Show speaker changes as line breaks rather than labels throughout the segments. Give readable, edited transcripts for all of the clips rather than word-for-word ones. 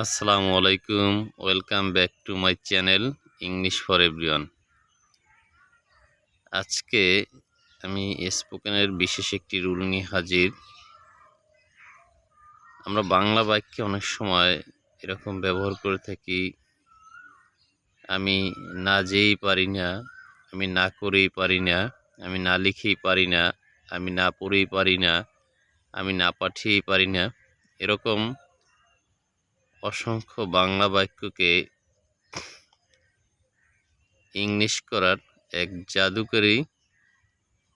আসসালামু আলাইকুম, welcome back to my channel English for everyone. আজকে আমি স্পোকেনের বিশেষ একটি রুল নিয়ে হাজির। আমরা বাংলা বাক্যে অনেক সময় এরকম ব্যবহার করে থাকি, আমি না যেই পারি না, আমি না করেই পারি না, আমি না লিখেই পারি না, আমি না পড়েই পারি না, আমি না পাঠিয়েই পারি না। এরকম অসংখ্য বাংলা বাক্যকে ইংলিশ করার এক জাদুকরী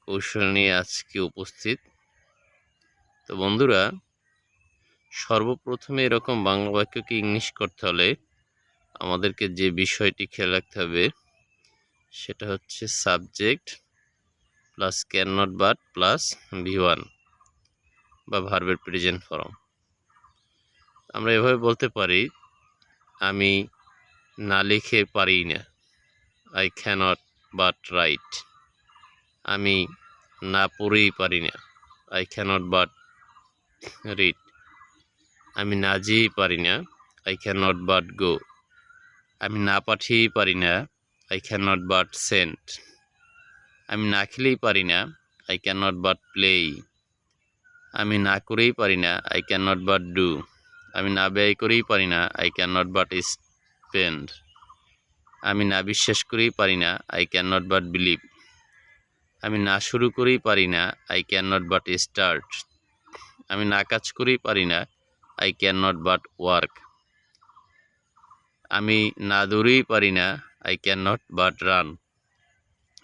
কৌশল নিয়ে আজকে উপস্থিত। তো বন্ধুরা, সর্বপ্রথমে এরকম বাংলা বাক্যকে ইংলিশ করতে হলে আমাদেরকে যে বিষয়টি খেয়াল রাখতে হবে সেটা হচ্ছে subject plus can not but plus V1 বা ভার্বের প্রেজেন্ট ফর্ম। আমরা এভাবে বলতে পারি, আমি না লিখে পারি না, আই ক্যানট বাট রাইট। আমি না পড়েই পারি না, আই ক্যানট বাট রিড। আমি না যেয়েই পারি না, আই ক্যান নট বাট গো। আমি না পাঠিয়েই পারি না, I can not but send. আমি না খেলেই পারি না, I can not but play. আমি না করেই পারি না, I can not but do. আমি না ব্যয় করেই পারি না, I can not but spend. আমি না বিশ্বাস করেই পারি না, I can not but believe. আমি না শুরু করেই পারি না, I can not but start. আমি না কাজ করেই পারি না, I can not but work. আমি না দৌড়েই পারি না, I can not but run.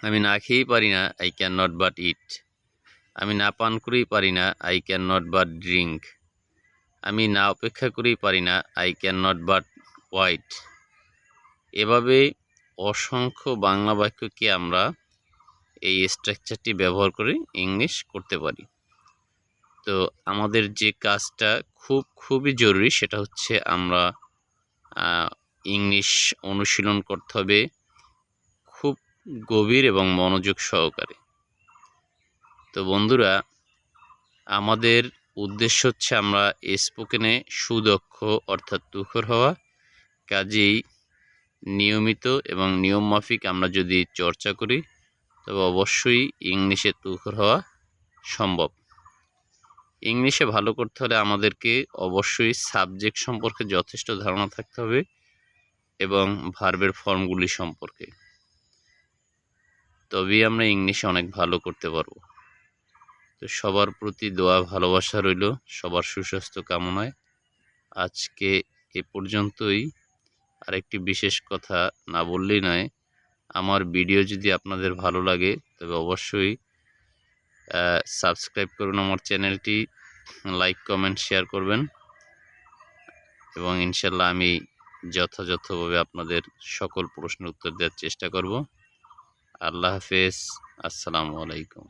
আমি না খেয়েই পারি না, I can not but eat. আমি না পান করেই পারি না, I can not but drink. আমি না অপেক্ষা করেই পারি না, I can not but wait. এভাবে অসংখ্য বাংলা বাক্যকে আমরা এই স্ট্রাকচারটি ব্যবহার করে ইংলিশ করতে পারি। তো আমাদের যে কাজটা খুবই জরুরি সেটা হচ্ছে আমরা ইংলিশ অনুশীলন করতে হবে খুব গভীর এবং মনোযোগ সহকারে। তো বন্ধুরা, আমাদের উদ্দেশ্য হচ্ছে আমরা স্পোকেনে সুদক্ষ অর্থাৎ তুখর হওয়া। কাজেই নিয়মিত এবং নিয়মমাফিক আমরা যদি চর্চা করি তবে অবশ্যই ইংলিশে তুখর হওয়া সম্ভব। ইংলিশে ভালো করতে হলে আমাদেরকে অবশ্যই সাবজেক্ট সম্পর্কে যথেষ্ট ধারণা থাকতে হবে এবং ভার্বের ফর্মগুলি সম্পর্কে, তবেই আমরা ইংলিশে অনেক ভালো করতে পারবো। তো সবার প্রতি দোয়া ভালোবাসা রইল, সবার সুস্বাস্থ্য কামনায়। আজকে এ পর্যন্তই। আরেকটি বিশেষ কথা না বললেই নয়, আমার ভিডিও যদি আপনাদের ভালো লাগে তবে অবশ্যই সাবস্ক্রাইব করুন আমার চ্যানেলটি, লাইক কমেন্ট শেয়ার করবেন এবং ইনশাল্লাহ আমি যথাযথভাবে আপনাদের সকল প্রশ্নের উত্তর দেওয়ার চেষ্টা করব। আল্লাহ হাফেজ, আসসালামু আলাইকুম।